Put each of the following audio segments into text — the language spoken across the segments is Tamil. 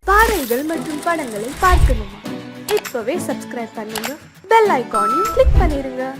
பாடல்கள் மற்றும் படங்களை பார்க்கணுமா? இப்பவே சப்ஸ்கிரைப் பண்ணுங்க, பெல் ஐகானையும் கிளிக் பண்ணிருங்க.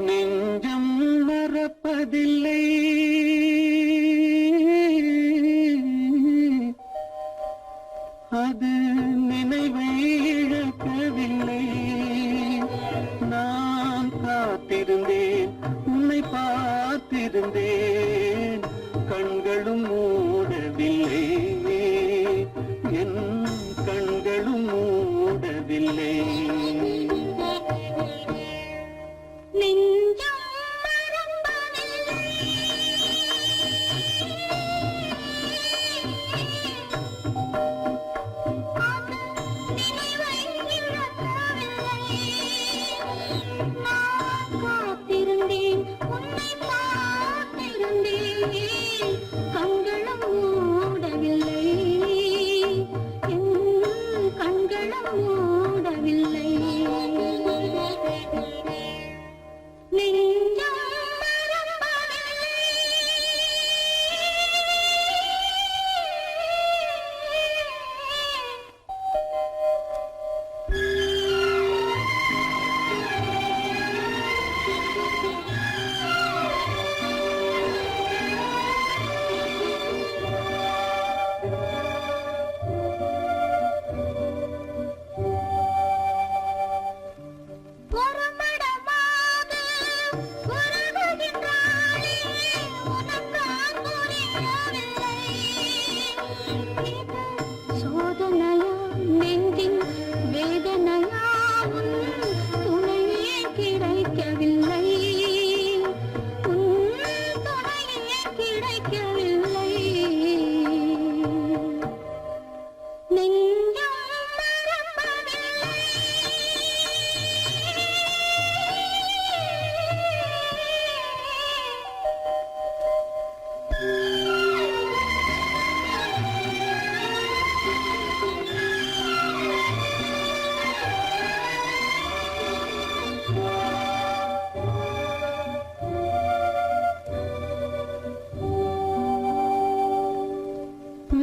நெஞ்சம் மறப்பதில்லை, அது நினைவை இழக்கவில்லை. நான் காத்திருந்தேன், உன்னை பார்த்திருந்தேன், கண்களும் மூடவில்லை, என் கண்களும் மூடவில்லை.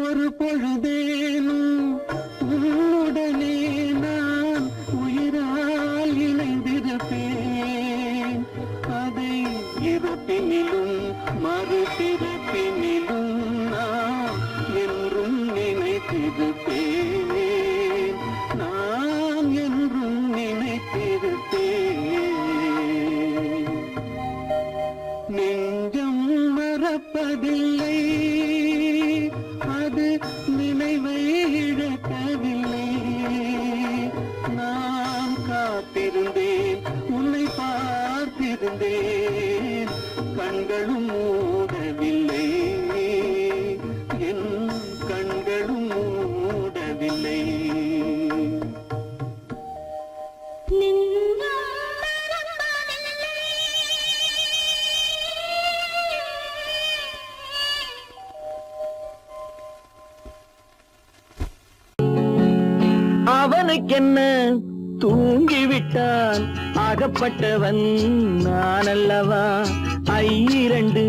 ஒரு பொழுதேனும் உன்னுடனே நான் உயிரால் இணைந்திருப்பேன். அதை இருப்பினிலும் மறுபிறப்பினிலும் நான் என்றும் நினைத்திருப்பேன், நான் என்றும் நினைத்திருப்பேன். நெஞ்சம் மறப்பதில்லை, அது நினைவை இழக்கவில்லை. நான் காத்திருந்தேன், உன்னை பார்த்திருந்தேன், கண்களும் மூடவில்லை, என் கண்களும் மூடவில்லை. அவனுக்கென்ன தூங்கிவிட்டான், அகப்பட்டவன் நான் அல்லவா. 2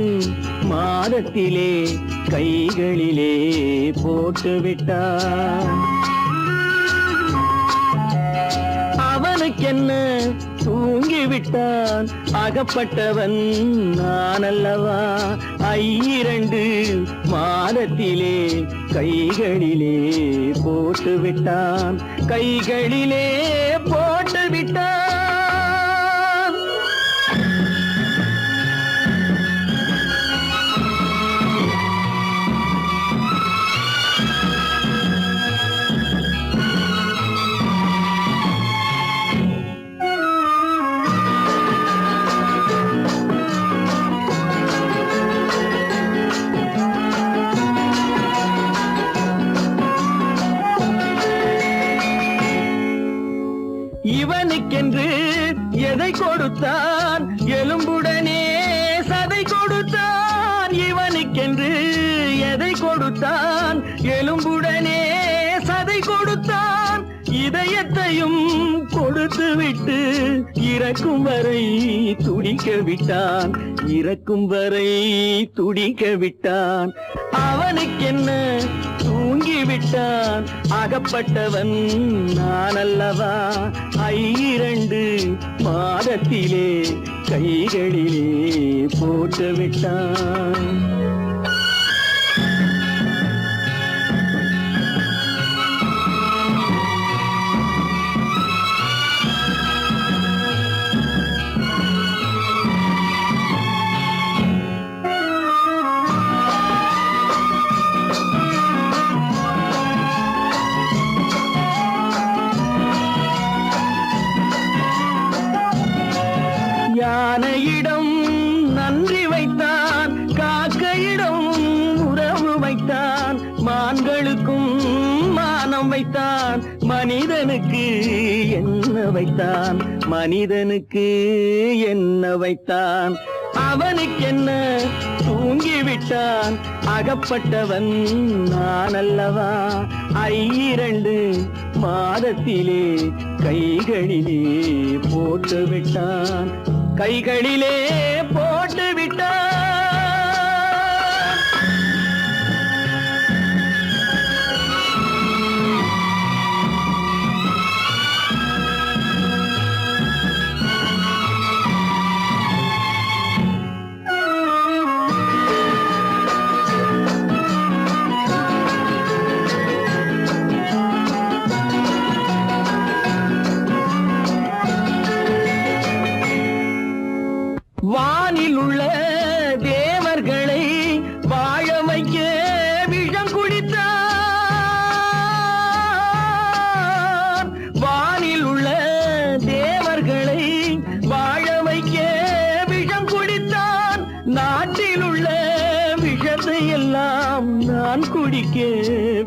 மாதத்திலே கைகளிலே போட்டுவிட்டான். அவனுக்கென்ன தூங்கிவிட்டான், அகப்பட்டவன் நான் அல்லவா. 2 மாதத்திலே கைகளிலே போட்டு விட்டான், கைகளிலே இவனுக்கென்று எதை கொடுத்தான் எலும்புடனே சதை கொடுத்தான் இவனுக்கென்று எதை கொடுத்தான் எலும்புடனே சதை கொடுத்தான் இதயத்தையும் கொடுத்து விட்டு இறக்கும் வரை துடிக்க விட்டான் இறக்கும் வரை துடிக்க விட்டான் அவனுக்கென்ன தூங்கி விட்டான் அகப்பட்டவன் நான் அல்லவா 2 மாதத்திலே கைகளிலே போட்டு விட்டான் யானையிடம் நன்றி வைத்தான் காக்கையிடம் உறவு வைத்தான் மான்களுக்கும் மானம் வைத்தான் மனிதனுக்கு என்ன வைத்தான் மனிதனுக்கு என்ன வைத்தான் அவனுக்கென்ன தூங்கி விட்டான் அகப்பட்டவன் நான் அல்லவா 2 மாதத்திலே கைகளிலே போட்டு விட்டான் கைகளிலே போட்டு விட்டான் வானில் உள்ள தேவர்களை வாழ வைக்க விஷம் குடித்தான் வானில் உள்ள தேவர்களை வாழ வைக்க விஷம் குடித்தான் நாட்டில் உள்ள விஷத்தை எல்லாம் நான் குடிக்க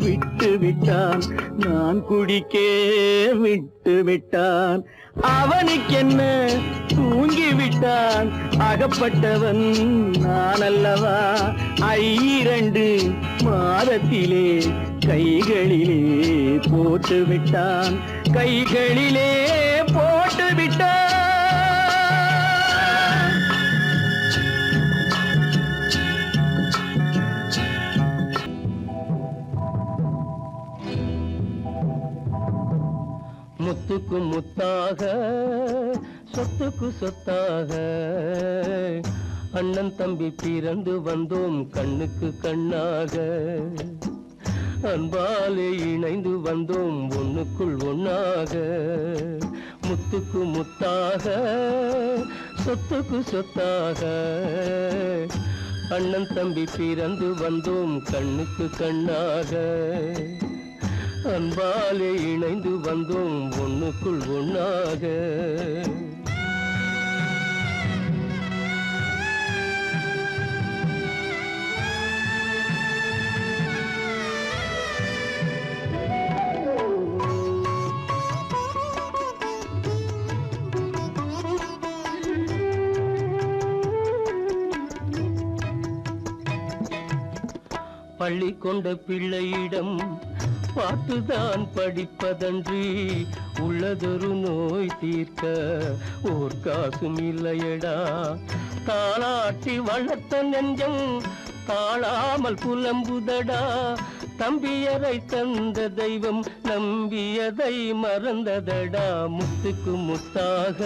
விட்டு விட்டான் நான் குடிக்க விட்டு விட்டான் அவனுக்கென்ன தூங்கி விட்டான் அகப்பட்டவன் நான் அல்லவா 2 மாதத்திலே கைகளிலே போட்டு விட்டான் கைகளிலே போட்டு விட்டான் முத்துக்கு முத்தாக சொத்துக்கு சொத்தாக அண்ணன் தம்பி பிறந்து வந்தோம் கண்ணுக்கு கண்ணாக அன்பாலே இணைந்து வந்தோம் ஒண்ணுக்குள் ஒண்ணாக முத்துக்கு முத்தாக சொத்துக்கு சொத்தாக அண்ணன் தம்பி பிறந்து வந்தோம் கண்ணுக்கு கண்ணாக அன்பாலே இணைந்து வந்தோம் ஒண்ணுக்குள் ஒண்ணாக பள்ளி கொண்ட பிள்ளையிடம் பார்த்துதான் படிப்பதன்றி உள்ளதொரு நோய் தீர்க்க ஓர் காசும் இல்லையடா தாளாட்டி வளர்த்த நெஞ்சம் தாழாமல் புலம்புதடா தம்பியரை தந்த தெய்வம் நம்பியதை மறந்ததடா முத்துக்கு முத்தாக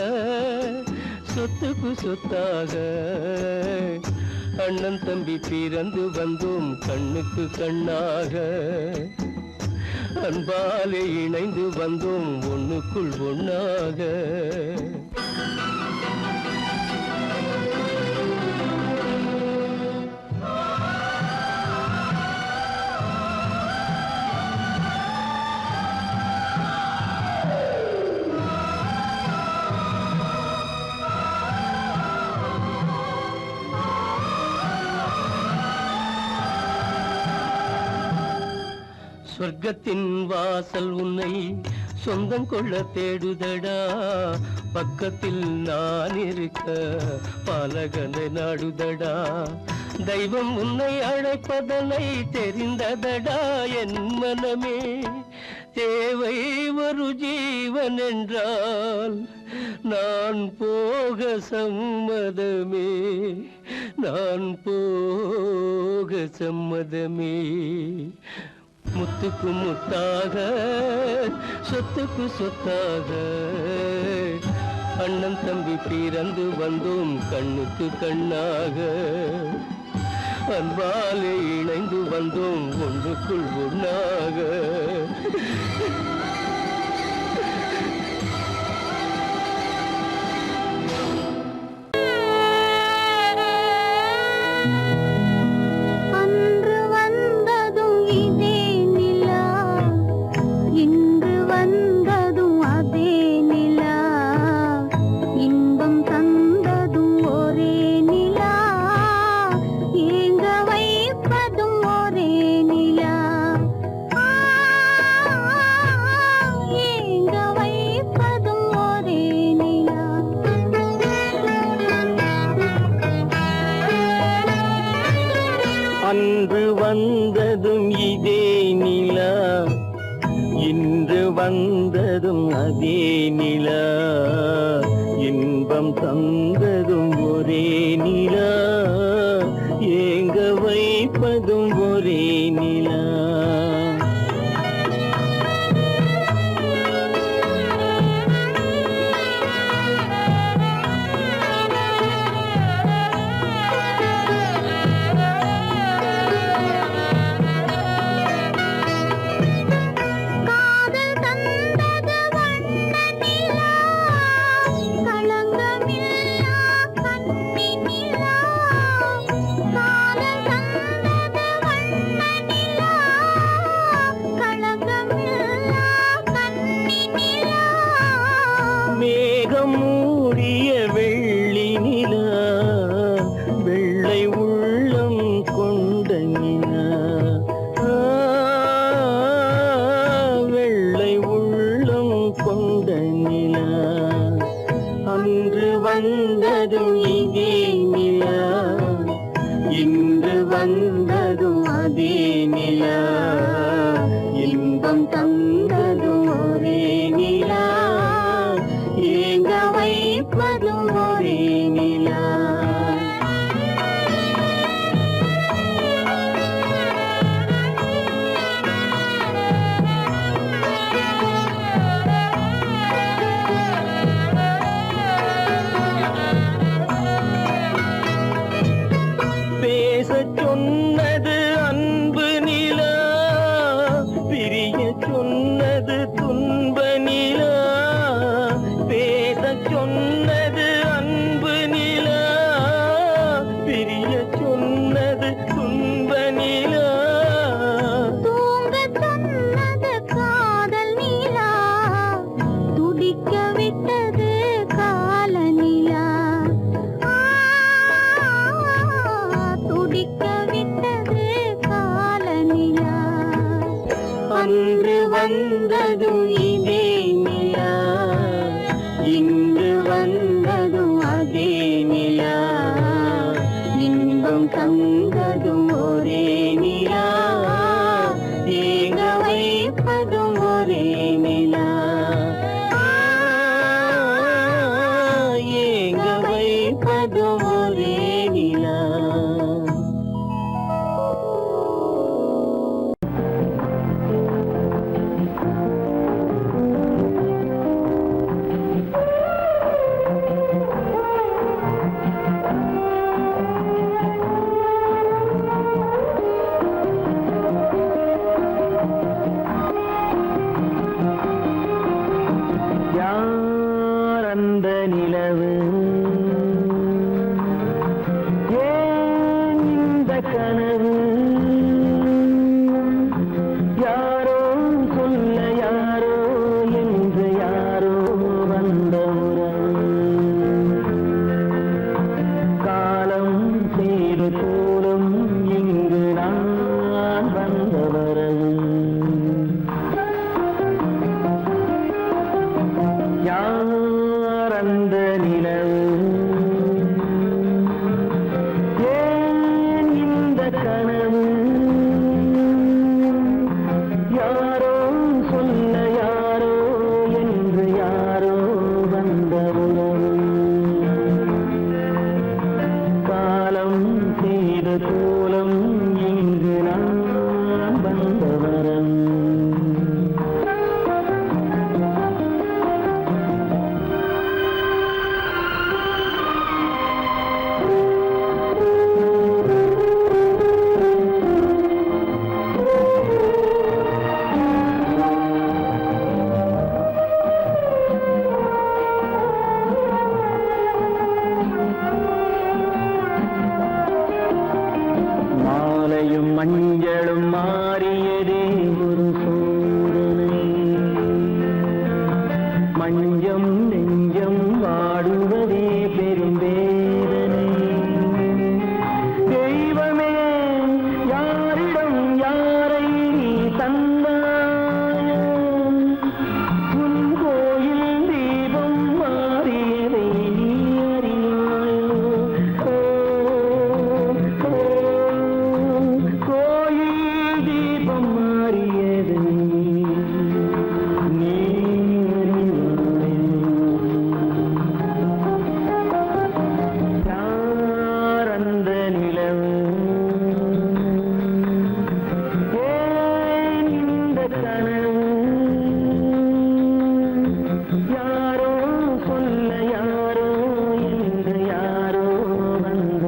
சொத்துக்கு சொத்தாக அண்ணன் தம்பி பிறந்து வந்தோம் கண்ணுக்கு கண்ணாக அன்பாலே இணைந்து வந்தோம் ஒண்ணுக்குள் ஒண்ணாக சொர்க்கத்தின் வாசல் உன்னை சொந்தம் கொள்ள தேடுதடா, பக்கத்தில் நான் இருக்க பாலகனை நாடுதடா. தெய்வம் உன்னை அழைப்பதனை தெரிந்ததடா என் மனமே. தேவை ஒரு ஜீவன் என்றால் நான் போக சம்மதமே, நான் போக சம்மதமே. முத்துக்கு முத்தாக, சொத்துக்கு சொத்தாக, அண்ணன் தம்பி பிறந்து வந்தோம் கண்ணுக்கு கண்ணாக. அன்பாலே இணைந்து வந்தோம் ஒன்றுக்குள் ஒன்றாக. அன்று வந்ததும் இதே நிலா, இன்று வந்ததும் அதே நிலா, இன்பம் தந்ததும் ஒரே நிலா, ஏங்க வைப்பதும் ஒரே நிலா, ஏங்க வைப்பதும் ஒரே நிலா. அன்று வந்ததும் இதே நிலா, இன்று வந்ததும் அதே நிலா, இன்பம் தந்ததும் ஒரே நிலா, ஏங்க வைப்பதும் ஒரே நிலா. காதல் தந்தது வண்ண நிலா, களங்கமில்லா கன்னி நிலா, காதல் தந்தது வண்ண நிலா, களங்கமில்லா கன்னி நிலா. மேகம் மூடிய வெள்ளி நிலா, வெள்ளை உள்ளம் கொண்ட நிலா, வெள்ளை உள்ளம் கொண்ட நிலா. அன்று வந்ததும் இதே நிலா, இன்று வந்ததும் அதே நிலா, இன்பம் தந்ததும் ஒரே நிலா, ஏங்க வைப்பதும் ஒரே நிலா. யார் அந்த நிலவு ஏன் இந்த கனவு யாரோ சொல்ல யாரோ என்று யாரோ வந்த உறவு காலம் செய்த கோலம் இங்கு நான் வந்த வரம் மாலையும் மஞ்சளும் மாறியதே ஒரு சோதனை மஞ்சம் நெஞ்சம் வாடுவதே பெரும் வேதனை தெய்வமே யாரிடம் யாரை நீ தந்தாயோ உன் கோயில் தீபம் மாறியதை நீ அறியாயோ கோயில் தீபம் மாறியதை நீ யார் அந்த நிலவு ஏன் இந்த கனவு யாரோ சொல்ல யாரோ என்று யாரோ வந்த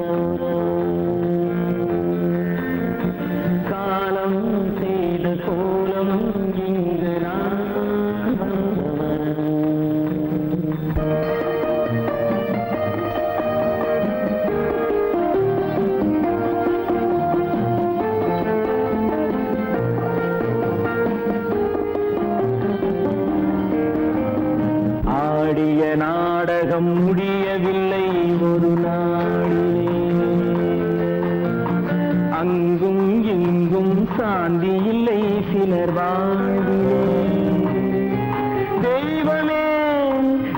காலம் செய்த கோலம் இங்கு நான் வந்தவன் ஆடிய நாடகம் முடியவில்லை ஒரு நாளிலே அங்கும் இங்கும் சாந்தி இல்லை சிலர் வாழ்விலே தெய்வமே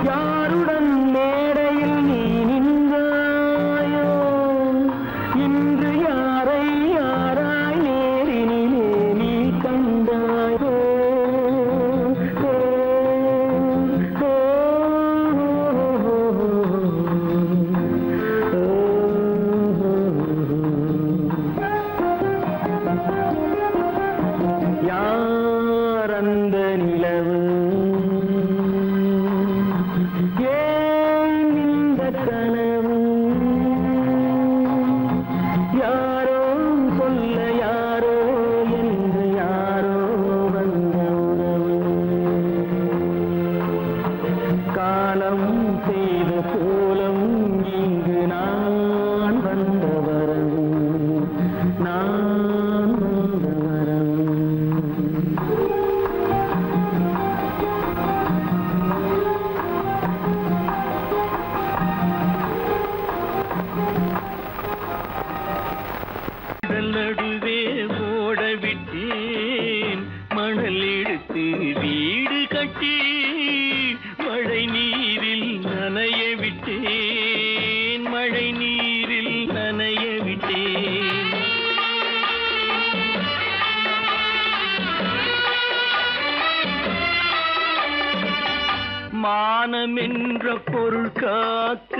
யாருடன் மேடையில் நீ நின்றாயோ இன்று யாரை யாராய் நேரினிலே நீ கண்டாயோ யார் அந்த நிலவு ஏன் இந்த கனவு யாரோ சொல்ல யாரோ என்று யாரோ வந்த உறவு காலம் செய்த கோலம் இங்கு நான் வந்த வரவு நான் வந்த வரவு நடுவே ஓட விட்டேன் மணல் எடுத்து வீடு கட்டி மழை நீரில் நனைய விட்டேன் மழை நீரில் நனைய விட்டேன் மானம் என்ற பொருள் காக்க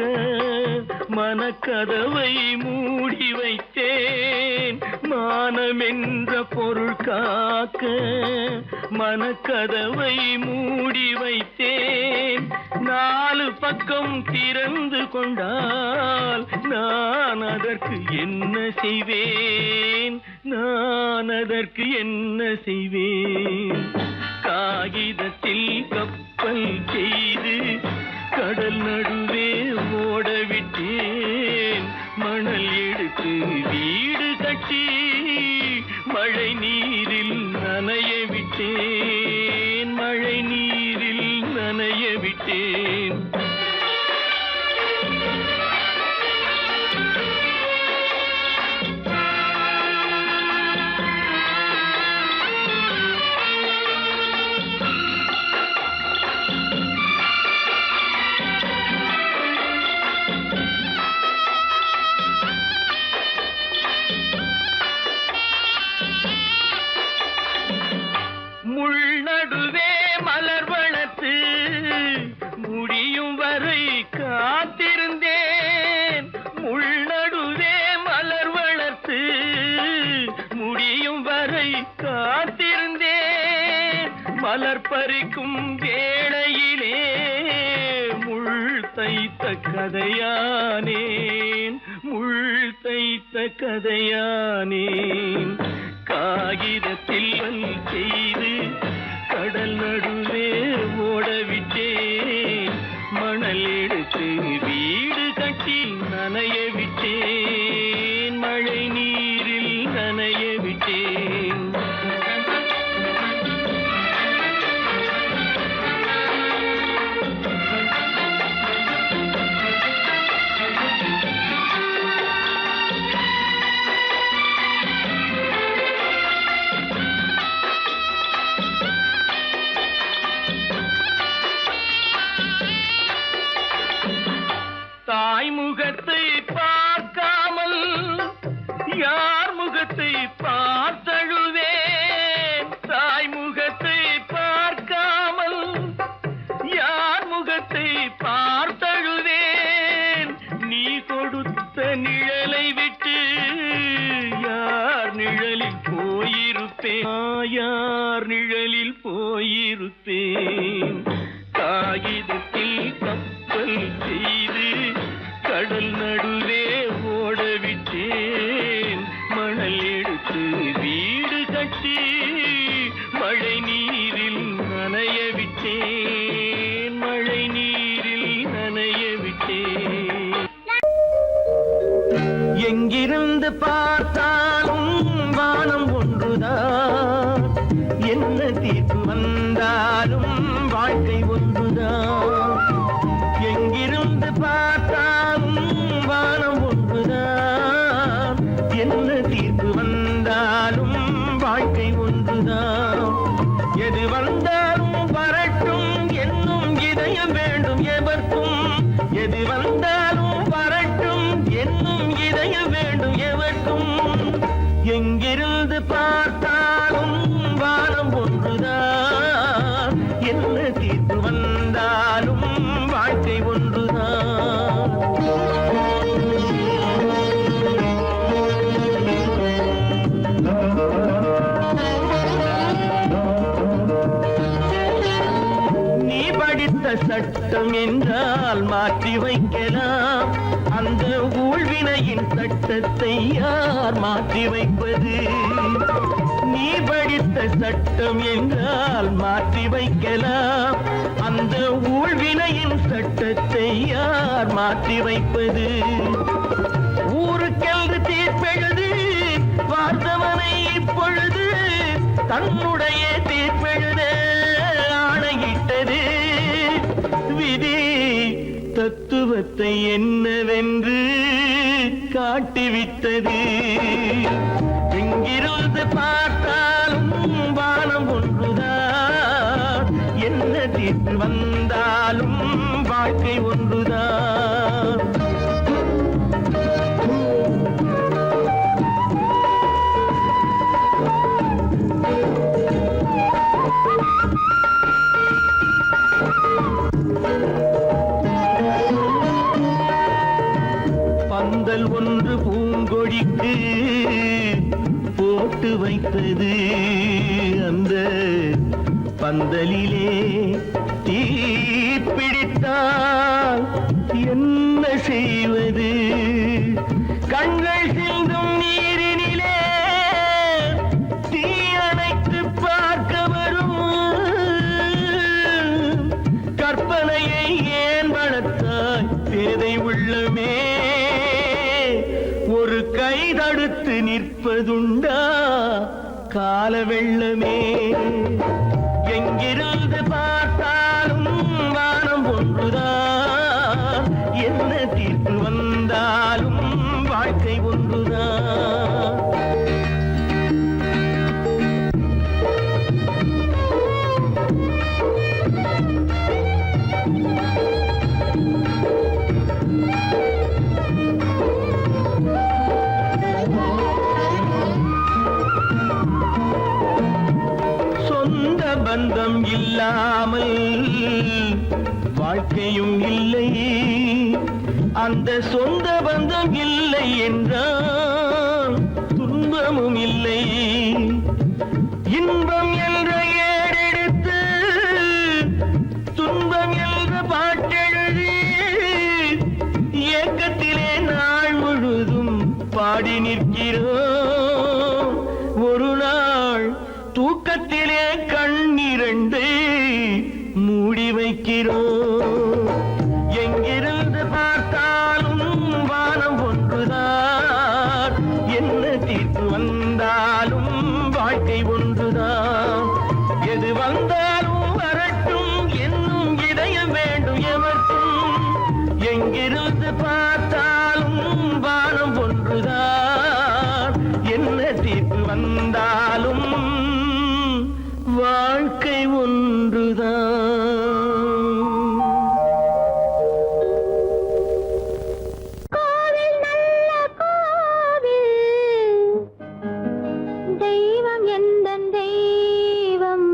மனக்கதவை மூடி வைத்தேன் மானம் என்ற பொருள் காக்க மனக்கதவை மூடி வைத்தேன் நாலு பக்கம் திறந்து கொண்டால் நான் அதற்கு என்ன செய்வேன் நான் அதற்கு என்ன செய்வேன் காகிதத்தில் கப்பல் செய்து கடல் நடுவே ஓட விட்டேன் மணல் எடுத்து வீடு கட்டி மழை நீரில் நனைய விட்டேன் மழை நீரில் நனைய விட்டேன் பறிக்கும் வேளையிலே முள் தைத்த கதையானேன், முள் தைத்த கதையானேன். காகிதத்தில் செய்து கடல் நடுவே ஓடவிட்டேன், மணல் எடுத்து வீடு கட்டி நனைய விட்டேன், மழை நீரில் நனைய விட்டேன். தாய் முகத்தை பார்க்காமல் யார் முகத்தை பார்த்தழுவேன், தாய் முகத்தை பார்க்காமல் யார் முகத்தை பார்த்தழுவேன். நீ கொடுத்த நிழலை விட்டு யார் நிழலில் போயிருப்பேன், யார் நிழலில் போயிருப்பேன். காகிதத்தில் கப்பல் செய்து கடல் நடுவே ஓடவிட்டேன், மணல் எடுத்து வீடு கட்டி மழை நீரில் நனைய விட்டேன், மழை நீரில் நனைய விட்டேன். எங்கிருந்து பார்த்தாலும் வானம் ஒன்றுதான், என்ன தீர்ப்பு வந்தாலும் வாழ்க்கை ஒன்றுதான். எங்கிருந்து பார்த்தாலும் வானம் ஒன்றுதான், என்ன தீர்ப்பு வந்தாலும் வாழ்க்கை ஒன்றுதான். எது வந்தாலும் வரட்டும் என்னும் இதயம் வேண்டும் எவர்க்கும், எது வந்தாலும் வரட்டும் என்னும் இதயம் வேண்டும் எவர்க்கும். எங்கிருந்து பார்த்தாலும் வானம் ஒன்றுதான், என்ன தீர்ப்பு வந்தாலும் வாழ்க்கை ஒன்றுதான். நீ படித்த சட்டம் என்றால் மாற்றி வைக்கலாம், அந்த ஊழ்வினையின் சட்டத்தை யார் மாற்றி வைப்பது? நீ படித்த சட்டம் என்றால் மாற்றி வைக்கலாம், அந்த ஊழ்வினையின் சட்டத்தை யார் மாற்றி வைப்பது? ஊருக்கென்று தீர்ப்பெழுது பார்த்தவனை இப்பொழுது தன்னுடைய தீர்ப்பெழுத ஆணையிட்டது. விதி தத்துவத்தை என்னவென்று காட்டிவிட்டது. எங்கிருந்து பார்த்தாலும் வானம் ஒன்றுதான், என்ன தீர்ப்பு வந்தாலும் வாழ்க்கை ஒன்றுதான். பந்தல் ஒன்று பூங்கொடிக்கு போட்டு வைத்தது, அந்த பந்தலிலே தீ பிடித்தால் என்ன செய்வது? கண்கள் சிந்தும் நீரினிலே தீ அணைத்து பார்க்க வரும் கற்பனையை ஏன் வளர்த்தாய் பேதை உள்ளமே? ஒரு கை தடுத்து நிற்பதுண்டா கால வெள்ளமே? எங்கிருந்து பார்த்தாலும் வானம் ஒன்றுதான், என்ன தீர்ப்பு வந்தாலும் வாழ்க்கை ஒன்றுதான். பந்தம் இல்லாமல் வாழ்க்கையும் இல்லை, அந்த சொந்த பந்தம் இல்லை என்றால் துன்பமும் இல்லை. இன்பம் என்ற ஏடெடுத்து பாடி நிற்கிறோம். ஒரு நாள் தூக்கத்திலே கண்ணிரண்டு மூடி வைக்கிறோம். எங்கிருந்து பார்த்தாலும் வானம் ஒன்றுதான், என்ன தீர்ப்பு வந்தாலும் வாழ்க்கை ஒன்றுதான். எது வந்தாலும் வரட்டும் என்னும் இதயம் வேண்டும் எவர்க்கும். எங்கிருந்து பார்த்தாலும் வானம் ஒன்றுதான், என்ன தீர்ப்பு வந்தாலும் வாழ்க்கை ஒன்றுதான். கோவில் நல்ல கோவில், தெய்வம் எந்தன் தெய்வம்,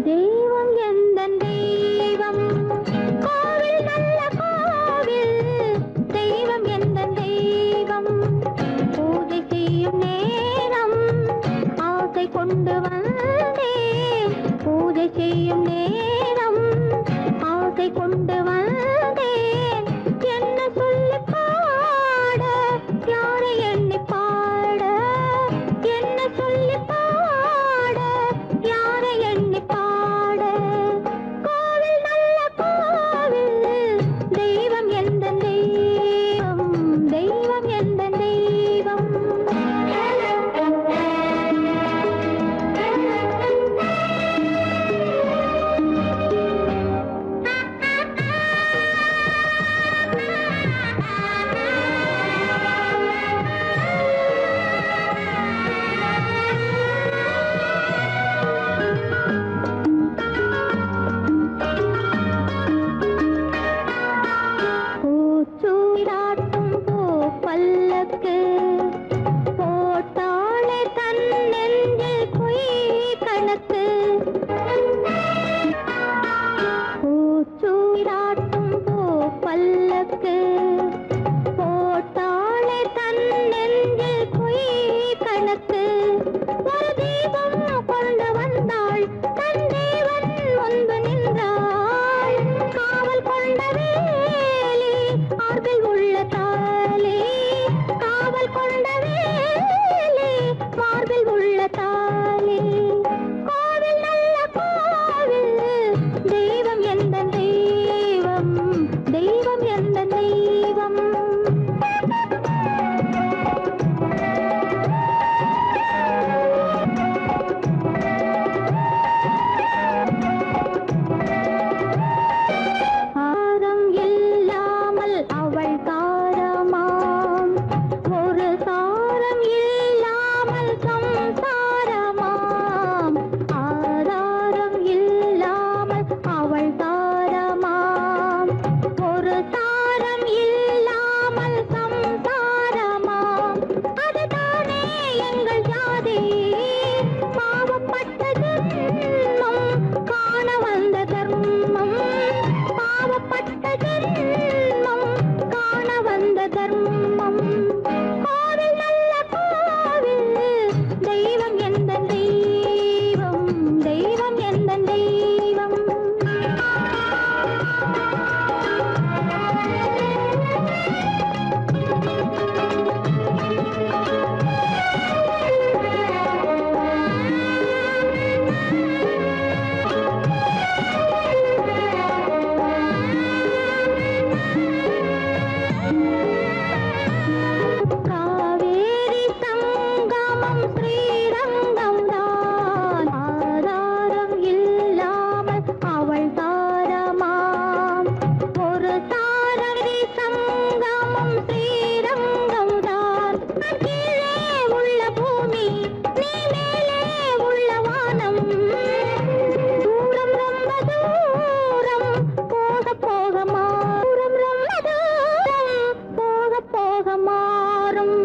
தெய்வம் எந்தன் தெய்வம். கோவில் நல்ல கோவில், தெய்வம் எந்தன் தெய்வம். பூஜை செய்யும் நேரம் ஆசை கொண்டு வந்தேன், பூஜை செய்யும் நேரம் ஆசை கொண்டு வந்தேன். என்ன சொல்லி பாட, யாரை எண்ணி பாட, என்ன சொல்லி பாட, யாரை எண்ணி பாட. கோவில் நல்ல கோவில், தெய்வம் எந்த தெய்வம், தெய்வம் எந்த தெய்வம். பூச்சூடாட்டும் பூ பல்லக்கு, போட்டாளே தன் நெஞ்சில் பொய் கணக்கு. பூச்சூடாட்டும் பூ பல்லக்கு, போட்டாளே தன் நெஞ்சில் பொய் கணக்கு. ஒரு தீபம் கொண்டு வந்தாள், தன் தேவன் முன்பு நின்றாள். காவல் கொண்ட வேலி, மார்பில் உள்ள தாலி, காவல் கொண்ட வேலி, மார்பில் உள்ள தாலி. கோவில் நல்ல கோவில், தெய்வம் எந்த தெய்வம், தெய்வம் எந்த தெய்வம். ஆரம் இல்லாமல் அவள் தாரமாம், ஒரு சாரம் இல்லாமல் சம்சாரமாம். ஆதாரம் இல்லாமல் அவள் தாரமாம், ஒரு சாரம் இல்லாமல் சம்சாரமாம். அதுதானே எங்கள் ஜாதி, பாவப்பட்ட ஜென்மம் காண வந்த தர்மம், பாவப்பட்ட ஜென்மம் காண வந்த தர்மம். கோவில் நல்ல கோவில், தெய்வம் எந்த தெய்வம், தெய்வம் எந்த தெய்வம். காவேரி சங்கமம் ஸ்ரீரங்கம் தான், ஆதாரம் இல்லாமல் அவள் தாரமாம். ஒரு தாரரி சங்கமம் ஸ்ரீரங்கம் தான். கீழே உள்ள பூமி, நீ மேலே உள்ள வானம். தூரம் ரொம்ப தூரம், போக போக மாறும். ரொம்ப தூரம், போக போக மாறும்.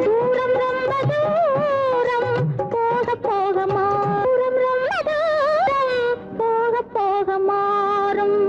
தூரம் ரொம்ப தூரம், போக போக மாறும். ரொம்ப தூரம், போக போக மாறும்.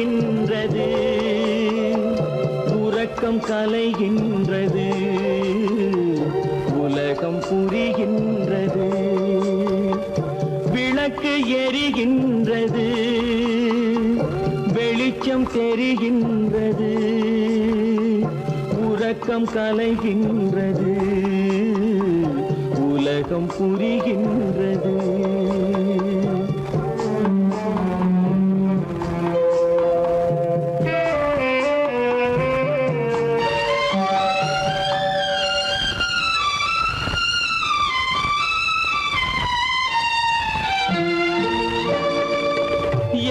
தெரிகின்றது, உறக்கம் கலைகின்றது, உலகம் புரிகின்றது. விளக்கு எரிகின்றது, வெளிச்சம் தெரிகின்றது, உறக்கம் கலைகின்றது, உலகம் புரிகின்றது.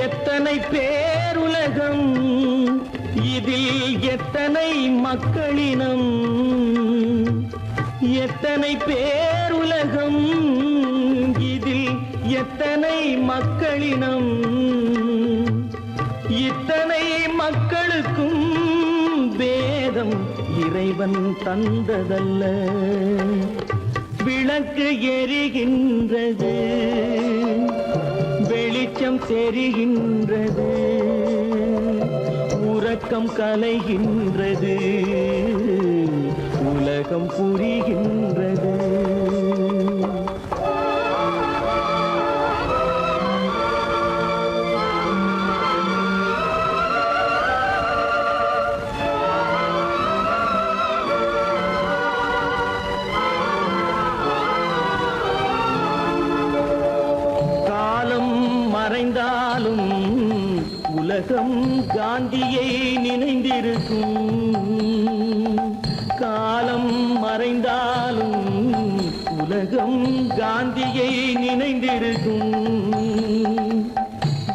எத்தனை பேருலகம், இதில் எத்தனை மக்களினம், எத்தனை பேருலகம், இதில் எத்தனை மக்களினம், இத்தனை மக்களுக்கும் வேதம் இறைவன் தந்ததல்ல. விளக்கு எரிகின்றது, வெளிச்சம் தெரிகின்றது, உறக்கம் கலைகின்றது, உலகம் புரிகின்றது. மறைந்தாலும் உலகம் காந்தியை நினைந்திருக்கும். காலம் மறைந்தாலும் உலகம் காந்தியை நினைந்திருக்கும்.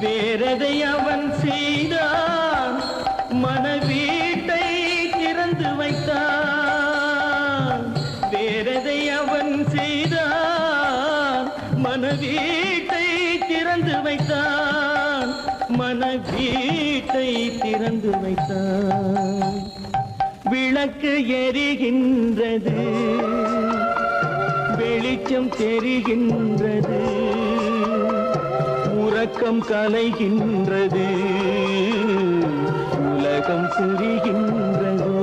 வேறதை அவன் செய்தான், மனவீட்டை திறந்து வைத்தான். வேறதை அவன் செய்தான், மனவீட்டை திறந்து வைத்தான், மனவீட்டை திறந்து வைத்தான். விளக்கு எரிகின்றது, வெளிச்சம் தெரிகின்றது, உறக்கம் கலைகின்றது, உலகம் புரிகின்றது.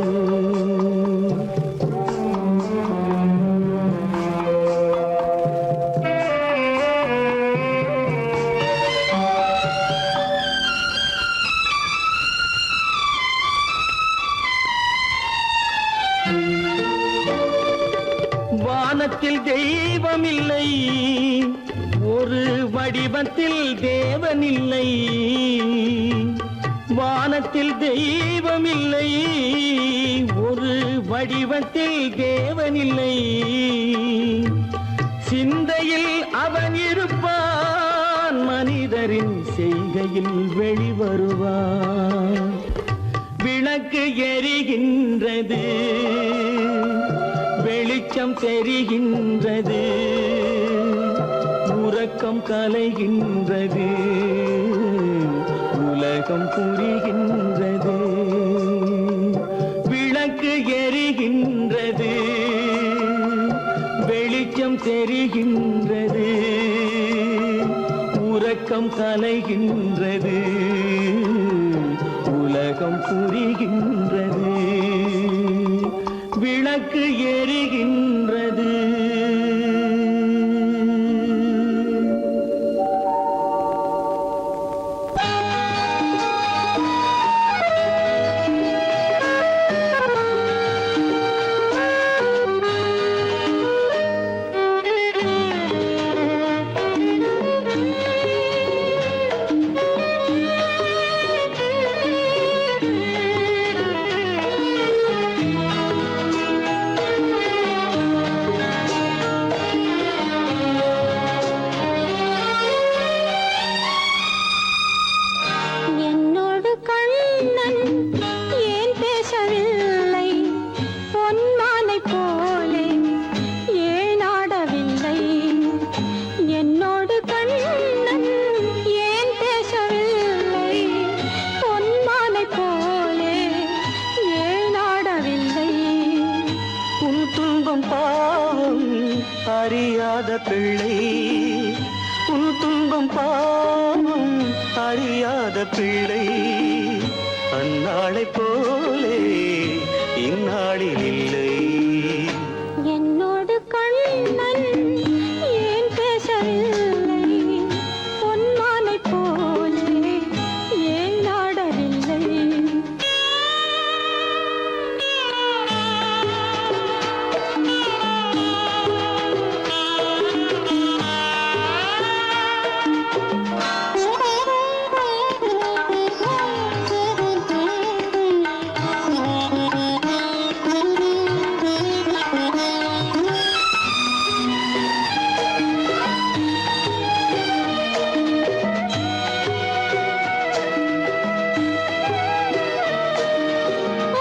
வானத்தில் தெய்வமில்லை, ஒரு வடிவத்தில் தேவனில்லை. வானத்தில் தெய்வமில்லை, ஒரு வடிவத்தில் தேவனில்லை. சிந்தையில் அவன் இருப்பான், மனிதரின் செய்கையில் வெளிவருவான். விளக்கு எரிகின்றது, வெளிச்சம் தெரிகின்றது, உறக்கம் கலைகின்றது, உலகம் புரிகின்றது. விளக்கு எரிகின்றது, வெளிச்சம் தெரிகின்றது, உறக்கம் கலைகின்றது, உலகம் புரிகின்றது. விளக்கு எரிகின்றது. அறியாத பிள்ளை, உன் துன்பம் பாவம் அறியாத பிள்ளை. உன்னை போலே இந்நாளில் இல்லை. என்னோடு கண்ணன் ஏன் பேசவில்லை? பொன்மானை போலே ஏன் நாடவில்லை?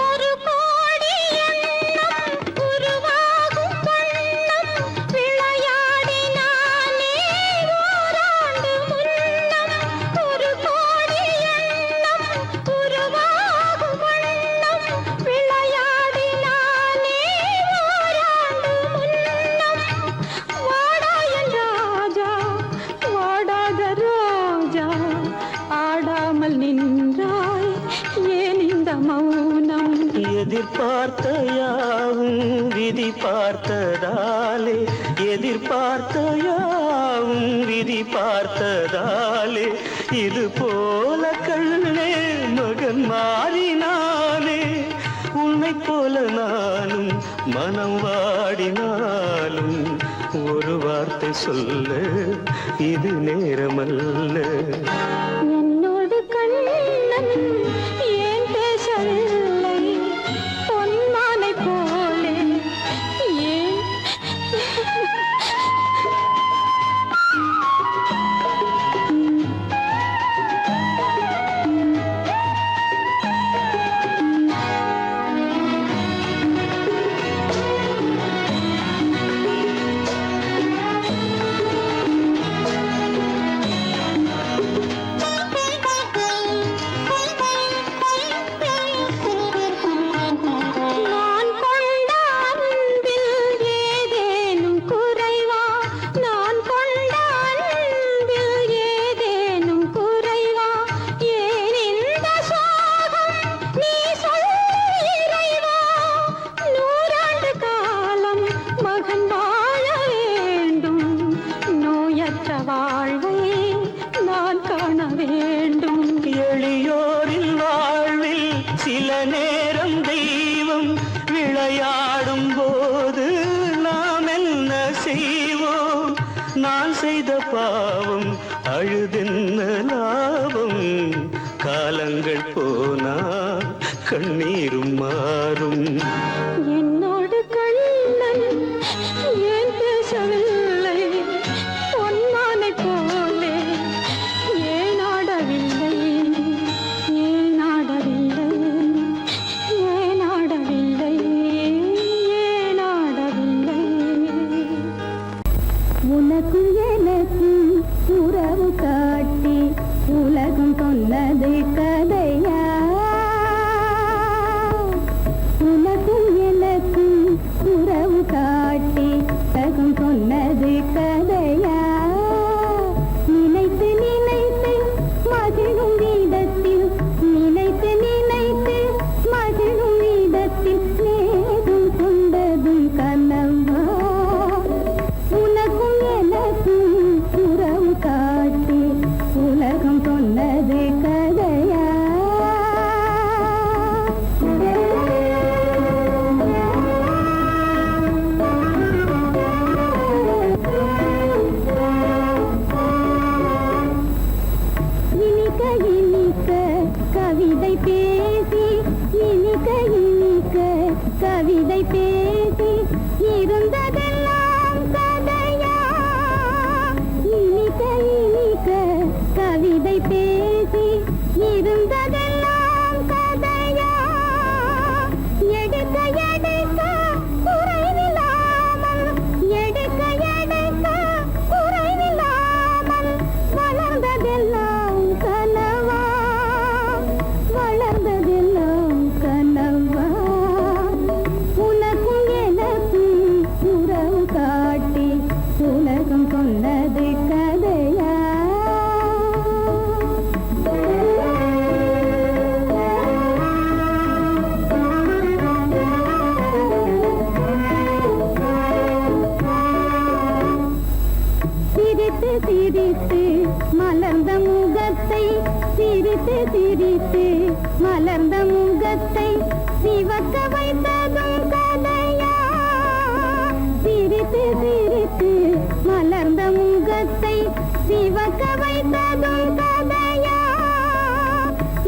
ஒரு கோடி எண்ணம் உருவாகும் வண்ணம் விளையாடினானே ஓராண்டு முன்னம். ஒரு கோடி எண்ணம் உருவாகும் வண்ணம் விளையாடினானே ஓராண்டு முன்னம். வாடா என் ராஜா, வாடாத ரோஜா, ஆடாமல் நின்றாய் ஏன் இந்த மௌனம்? எதிர்பார்த்த யாவும் விதி பார்த்ததாலே, எதிர்பார்த்த யாவும் விதி பார்த்ததாலே, இது போல கண்ணே மகன் மாறினானே. உன்னை போல நானும் மனம் வாடினாலும் ஒரு வார்த்தை சொல்ல இது நேரமல்ல. என்னோடு கண்ணன் ஏன் பேசவில்லை? பொன்மானை போலே ஏன்? நான் கொண்ட அன்பில் ஏதேனும் குறைவா? நான் கொண்ட அன்பில் ஏதேனும் குறைவா? ஏன் இந்த சோகம் நீ சொல் இறைவா? நூறாண்டு காலம் மகன் வாழ வேண்டும், நோயற்ற வாழ்வை நான் காண வேண்டும். எளியோரின் வாழ்வில் சில நேரம் தெய்வம் விளையாடும் போது நாம் என்ன செய்வோம்? நான் செய்த பாவம் அழுதென்ன லாபம்? காலங்கள் போனா கண்ணீரும் மாறும். என்னோடு கண்ணன் ஏன் பேசவில்லை? பொன்மானை போலே ஏன் ஆடவில்லை? ஏன் ஆடவில்லை? ஏன் ஆடவில்லை? ஏன் ஆடவில்லை? உனக்கும் எனக்கும் உறவு காட்டி உலகம் சொன்னது கதையா? உனக்கும் எனக்கும் உறவு காட்டி உலகம் சொன்னது கதையா? நினைத்து நினைத்து மகிழும் வீதத்தில், நினைத்து நினைத்து மகிழும் வீதத்தில் நேரும் கொண்டதும் கனவா? உனக்கும் எனக்கும் உறவு காட்டி உலகம் சொன்னது கதையா? இனிக்க இனிக்க கவிதை பேசி, இனிக்க இனிக்க கவிதை பேசி இருந்ததெல்லாம் கதையா? இனிக்க இனிக்க கவிதை பேசி இருந்ததெல்லாம் கதையா? எடுக்க எடுக்க குறைவில்லாமல், எடுக்க எடுக்க குறைவில்லாமல் வளர்ந்ததெல்லாம் கனவா? வளர்ந்ததெல்லாம் கனவா? உனக்கும் மலர்ந்த முகத்தை சிவக்க வைத்ததும் கதையா சிரித்து சிரித்து மலர்ந்த முகத்தை சிவக்க வைத்ததும் கதையா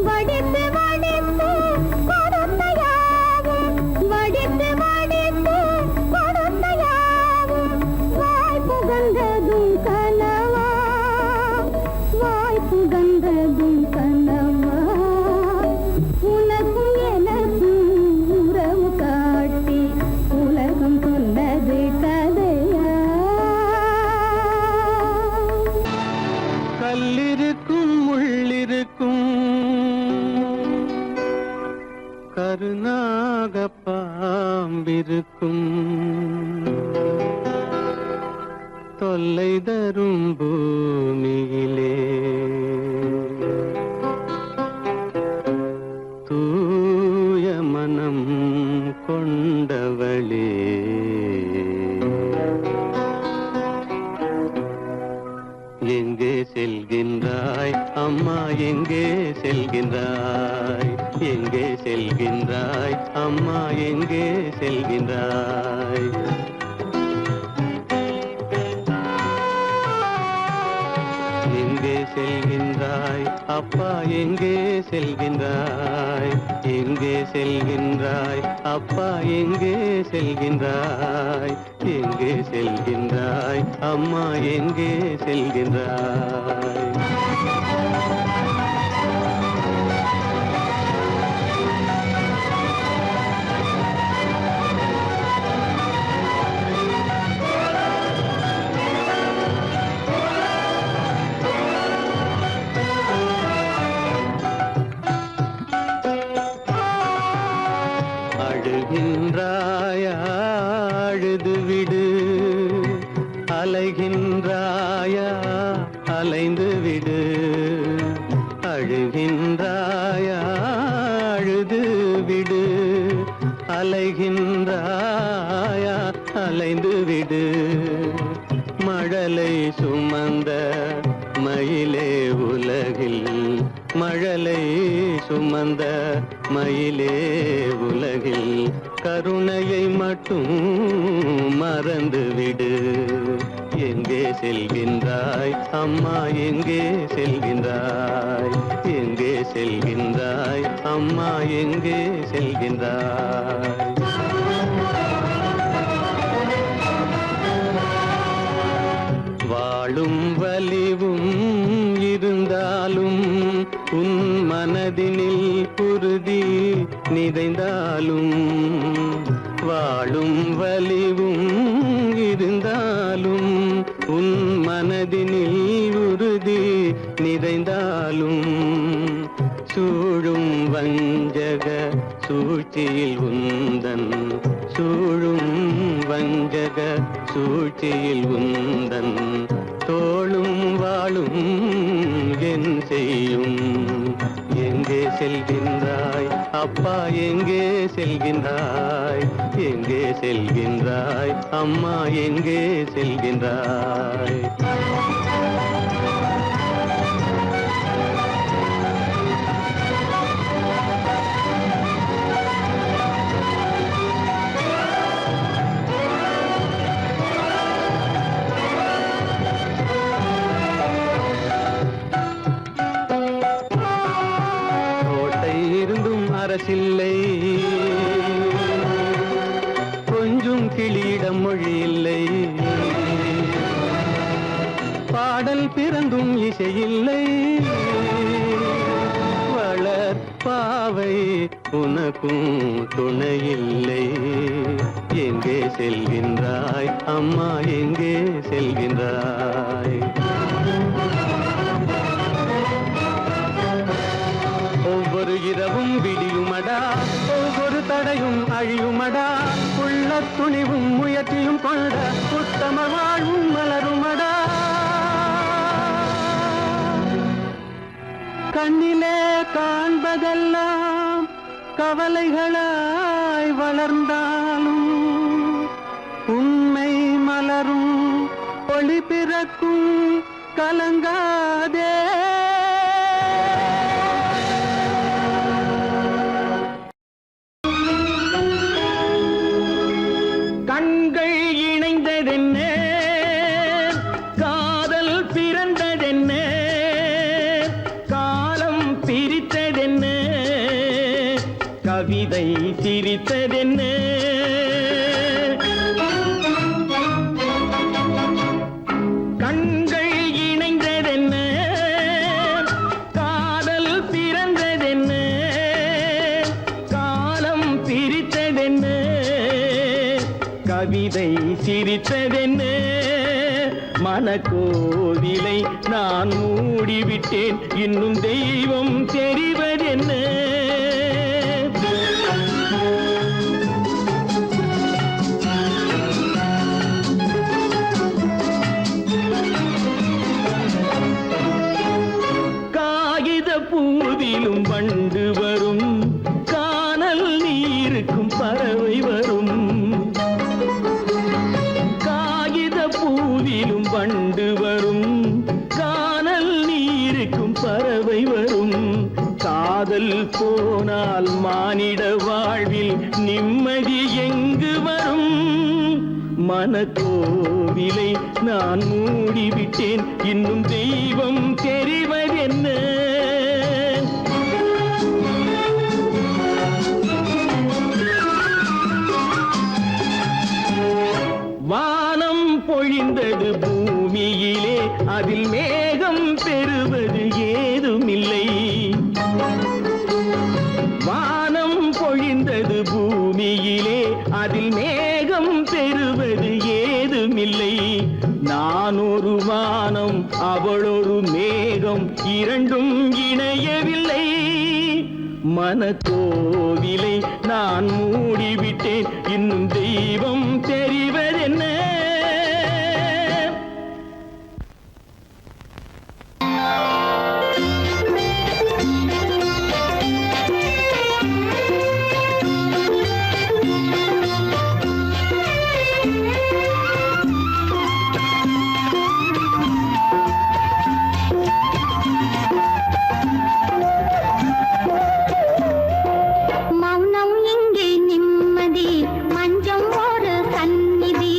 வடித்து வடித்து கொடுத்தையாவும் வடித்து வடித்து கொடுத்தையாவும் வாய் புகழ்ந்ததும் கனவா வாய் புகழ்ந்ததும் கனவா உனக்கும் எனக்கும் உறவு காட்டி உலகம் சொன்னது கதையா கல்லிருக்கும் முள்ளிருக்கும் கருநாக பாம்பிருக்கும் தொல்லை தரும் பூமியிலே தூய மனம் கொண்டவளே எங்கே செல்கின்றாய் அம்மா எங்கே செல்கின்றாய் எங்கே செல்கின்றாய் அம்மா எங்கே செல்கின்றாய் எங்கே செல்கின்றாய் அப்பா எங்கே செல்கின்றாய் எங்கே செல்கின்றாய் அப்பா எங்கே செல்கின்றாய் எங்கே செல்கின்றாய் அம்மா எங்கே செல்கின்றாய் அழுகின்றாயா அழுது விடு அலைகின்றாயா அலைந்து விடு அழுகின்றாயா அழுது விடு அலைகின்றாயா அலைந்து விடு மழலை சுமந்த மயிலே உலகில் மழலை சுமந்த மயிலே உலகில் கருணையை மட்டும் மறந்துவிடு எங்கே செல்கின்றாய் அம்மா எங்கே செல்கின்றாய் எங்கே செல்கின்றாய் அம்மா எங்கே செல்கின்றாய் வாழும் வலிவும் இருந்தாலும் உன் மனதினில் உறுதி நிறைந்தாலும் வாழும் வலிவும் இருந்தாலும் உன் மனதினில் உறுதி நிறைந்தாலும் சூழும் வஞ்சக சூழ்ச்சியில் உந்தன் சூழும் வஞ்சக சூழ்ச்சியில் உந்தன் தோளும் வாழும் என் செய்யும் எங்கே செல்கின்றாய் அப்பா எங்கே செல்கின்றாய் எங்கே செல்கின்றாய் அம்மா எங்கே செல்கின்றாய் அரசில்லை கொஞ்சம் கிளியிடம் மொழி இல்லை பாடல் பிறந்தும் இசையில்லை வளர் பாவை உனக்கும் துணையில்லை எங்கே செல்கின்றாய் அம்மா எங்கே செல்கின்றாய் ஒவ்வொரு இரவும் விடியுமடா ஒவ்வொரு தடையும் அழியுமடா உள்ள துணிவும் முயற்சியும் கொண்ட உத்தம வாழ்வும் மலருமடா கண்ணிலே காண்பதெல்லாம் கவலைகளாய் வளர்ந்தாலும் உண்மை மலரும் ஒளி பிறக்கும் கலங்காதே கவிதை சிரித்ததென்ன கண்கள் இணைந்ததென்ன காதல் பிறந்ததென்ன காலம் பிரித்ததென்ன கவிதை சிரித்ததென்ன மனக்கோவிலை நான் மூடிவிட்டேன் இன்னும் தெய்வம் தெரிவதென்ன காகித பூவிலும் வண்டு வரும் கானல் நீருக்கும் பறவை வரும் காகித பூவிலும் வண்டு வரும் கானல் நீருக்கும் பறவை வரும் காதல் போனால் மானிட வாழ்வில் நிம்மதி எங்கு வரும் மனக்கோவிலை நான் மூடிவிட்டேன் இன்னும் தெய்வம் தெரிவதென்ன வானம் பொழிந்தது பூமியிலே அதில் மேகம் பெறுவது ஏதுமில்லை வானம் பொழிந்தது பூமியிலே அதில் மேகம் பெறுவது ஏதுமில்லை நான் ஒரு வானம் அவளொரு மேகம் இரண்டும் இணையவில்லை மனக்கோவிலை நான் மூடிவிட்டேன் இன்னும் தெய்வம் தெரிவதென்ன மௌனம் இங்கே நிம்மதி மஞ்சம் ஒரு சந்நிதி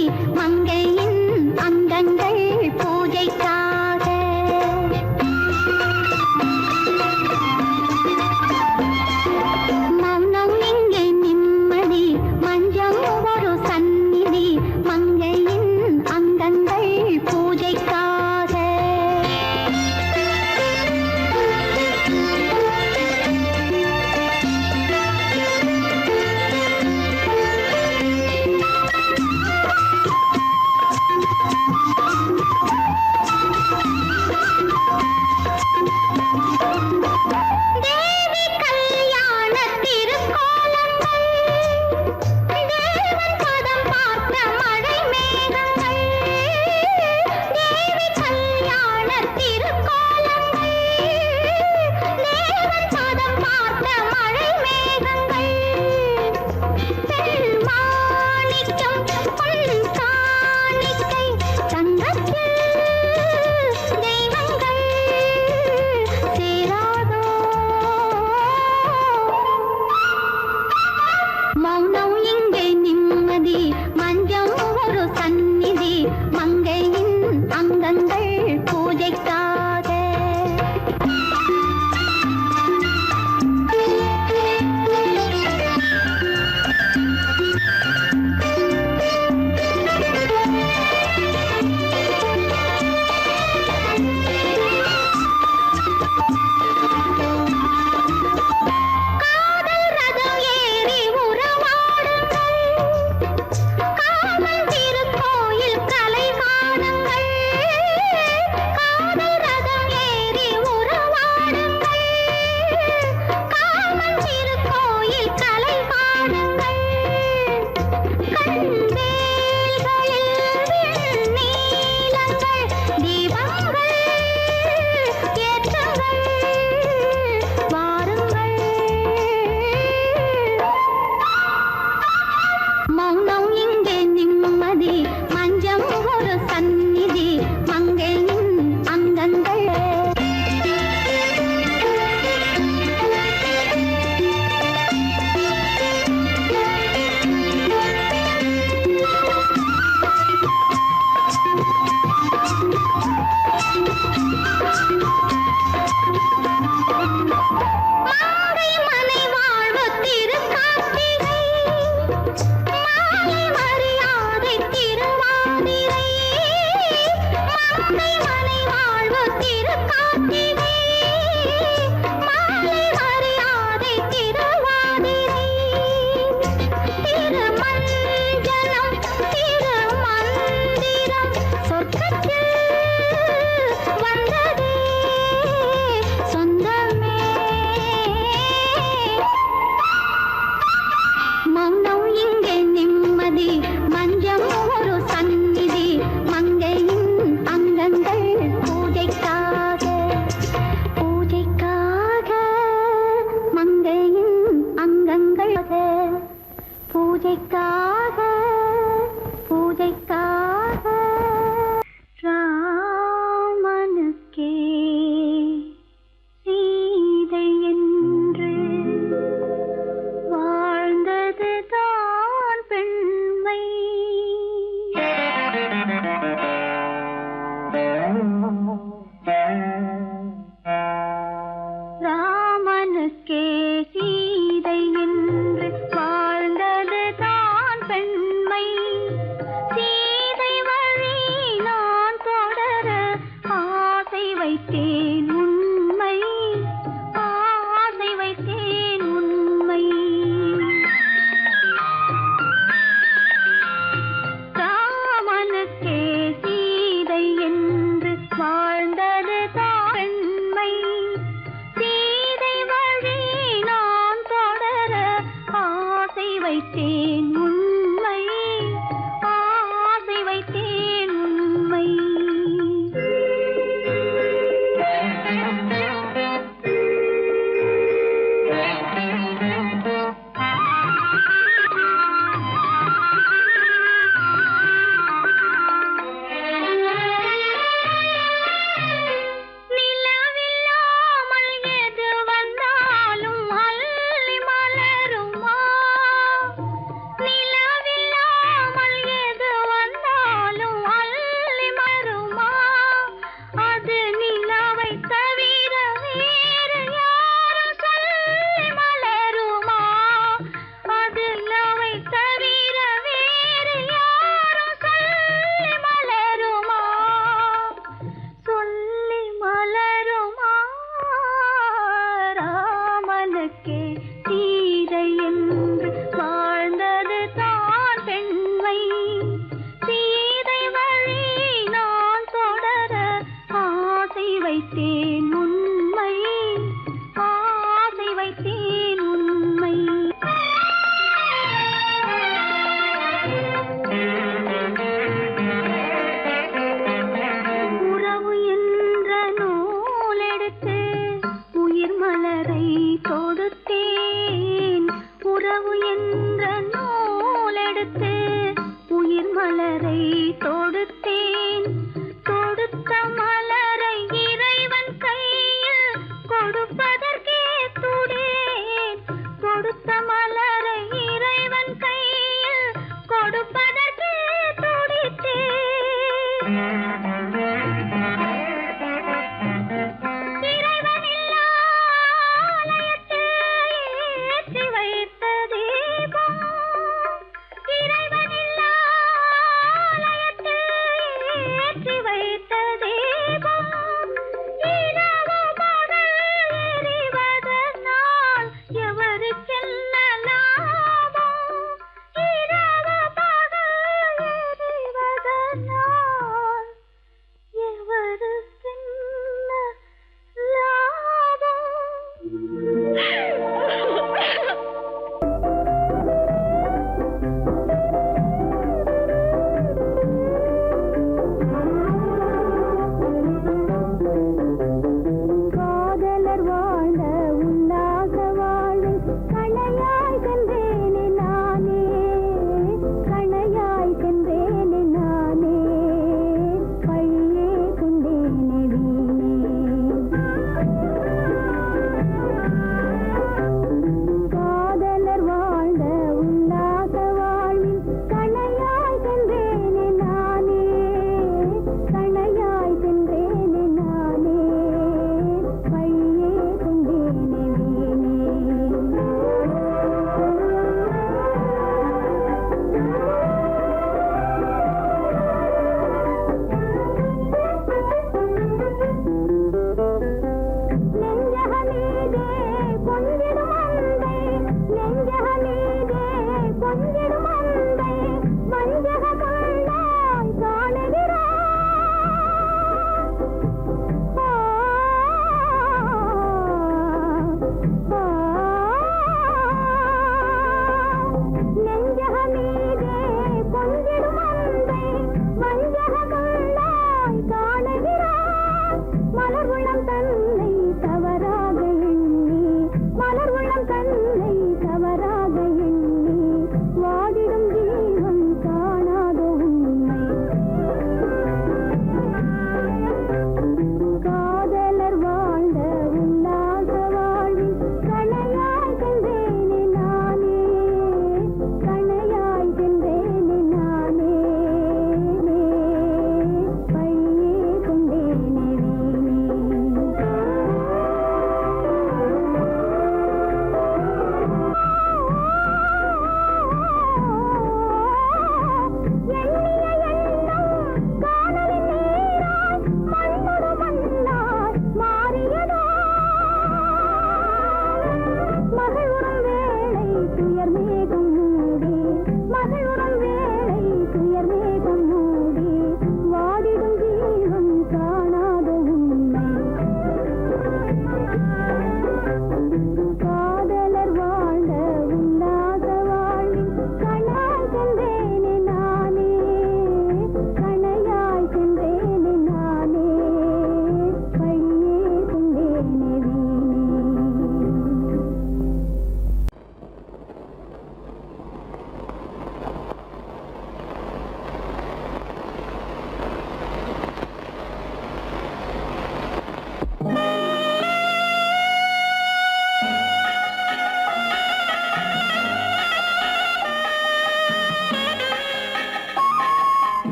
பூஜைக்காக பூஜைக்காக ராமனுக்கே சீதை என்று வாழ்ந்தது தான் பெண்மை. ராமனுக்கே சீதை என்று வாழ்ந்தது தான் பெண்மை. சீதை வழி நான் தொடர ஆசை வைத்தேன் உண்மை, ஆசை வைத்தேன் உண்மை. ராமனுக்கே சீதை என்று வாழ்ந்தது தான் பெண்மை. சீதை வழி நான் தொடர ஆசை வைத்தேன் உண்மை, ஆசை வைத்தேன் உண்மை. நிலவில்லாமல் எது வந்தாலும் அள்ளி மலருமா? நிலவில்லாமல் எது வந்தாலும் அள்ளி மலருமா? அது நிலவை தவிர வேறு யாரும் சொல்லி மலருமா? அது நிலவை தவிர வேறு யாரும் சொல்லி மலருமா? சொல்லி மலருமா? ராமனுக்கே சீதை என்று வாழ்ந்தது தான் பெண்மை. சீதை வழி நான் தொடர ஆசை வைத்தேன் உண்மை, ஆசை வைத்தேன் உண்மை. உறவு என்ற நூலெடுத்து உயிர் மலரை தொடுத்தேன். உறவு என்ற நூலெடுத்து உயிர் மலரை தொடுத்தேன். தொடுத்த மலரை இறைவன் கையில் கொடுப்பதற்கே துடேன். கொடுத்த மலரை இறைவன் கையில் கொடுப்பதற்கே துடித்தேன். இறைவனில்லா ஆலயத்தில் ஏற்றி வைத்த தீபம். இறைவனில்லா ஆலயத்தில் ஏற்றி வைத்த தீபம். இரவு பகல் எரிவதனால் எவருக்கென்ன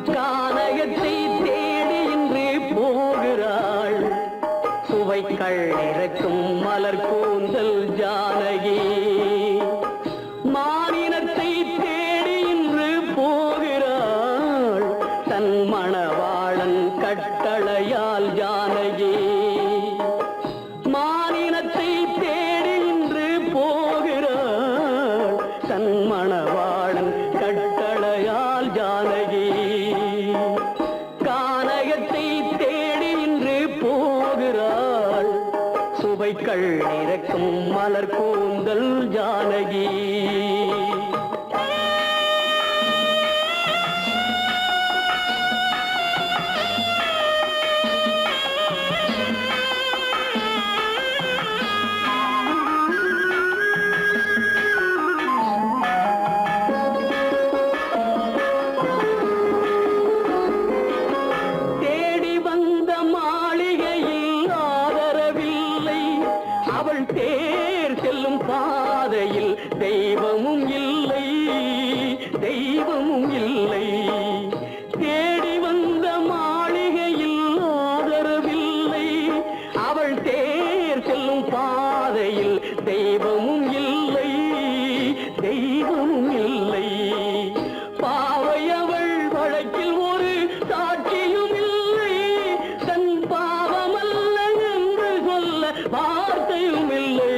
கானகத்தை தேடி இன்று போகிறாள் சுவைக்கள் இறக்கும் மலர் கூந்தல் ஜானகி மானினத்தை தேடி இன்று போகிறாள் தன் மணவாளன் கட்டளையால் ஜானகி மானினத்தை தேடி இன்று போகிறாள் தன் மணவாளன் கட்டளையால் ஜானகி கானகத்தை தேடி இன்று போகிறாள் சுவைக்கள் இறக்கும் மலர் கூந்தல் ஜானகி தேடி வந்த மாளிகையில் ஆதரவில்லை அவள் தேர் செல்லும் பாதையில் தெய்வமும் இல்லை தெய்வமும் இல்லை தேடி வந்த மாளிகையில் ஆதரவில்லை அவள் தேர் செல்லும் பாதையில் தெய்வமும் இல்லை தெய்வமும் இல்லை பாவை அவள் வழக்கில் ஒரு சாட்சியும் இல்லை தன் பாவமல்ல என்று சொல்ல வார்த்தையும் இல்லை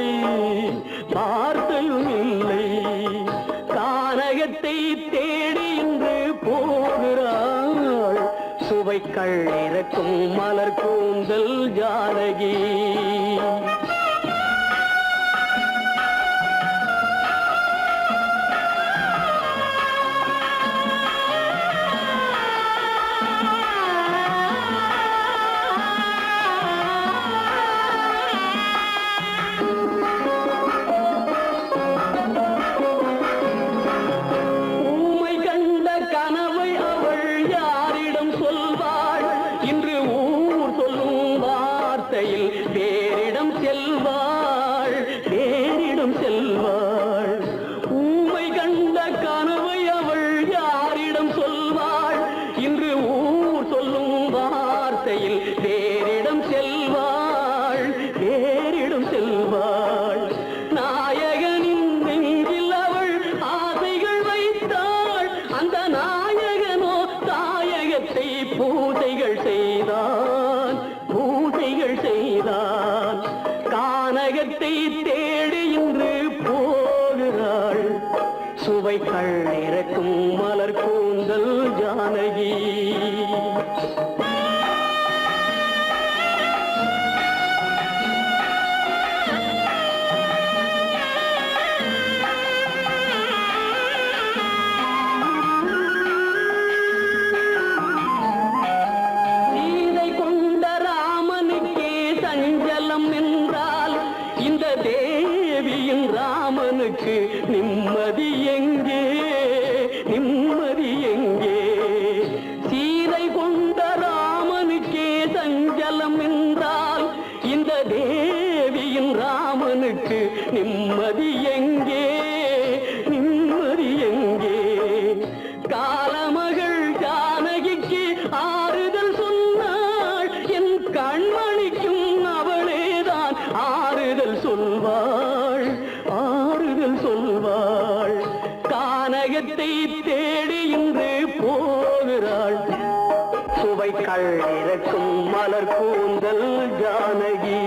வார்த்தையும் இல்லை கானகத்தை தேடி இன்று போகிறாள் சுவைக்கள் இறக்கும் மலர் கூந்தல் ஜானகி ஊமை கண்ட கனவை அவள் யாரிடம் சொல்வாள் இன்று ஊர் சொல்லும் வார்த்தையில் வேறிடம் செல்வாள் வேறிடம் செல்வாள் ஊமை கண்ட கனவை அவள் யாரிடம் சொல்வாள் இன்று ஊர் சொல்லும் வார்த்தையில் வேறிடம் செல்வாள் வேறிடம் செல்வாள் நாயகனின் நெஞ்சில் அவள் ஆசைகள் வைத்தாள் அந்த நாயகனோ தாயகத்தை பூஜைகள் செய்தான் பூஜைகள் செய்தான் கானகத்தை தேடி இன்று போகிறாள் சுவைக்கள் இறக்கும் மலர் கூந்தல் ஜானகி சீதை கொண்ட ராமனுக்கே சஞ்சலம் என்றால் இந்த தேவியின் ராமனுக்கு நிம்மதி எங்கே நிம்மதி எங்கே சீதை கொண்ட ராமனுக்கே சஞ்சலம் என்றால் இந்த தேவியின் ராமனுக்கு நிம்மதி எங்கே நிம்மதி எங்கே காலமகள் ஜானகிக்கு ஆறுதல் சொன்னாள் என் கண்மணிக்கும் அவளேதான் ஆறுதல் சொல்வாள் ஆறுதல் சொல்வாள் கானகத்தை தேடி இன்று போகிறாள் சுவைக்கள் இறக்கும் மலர் கூந்தல் ஜானகி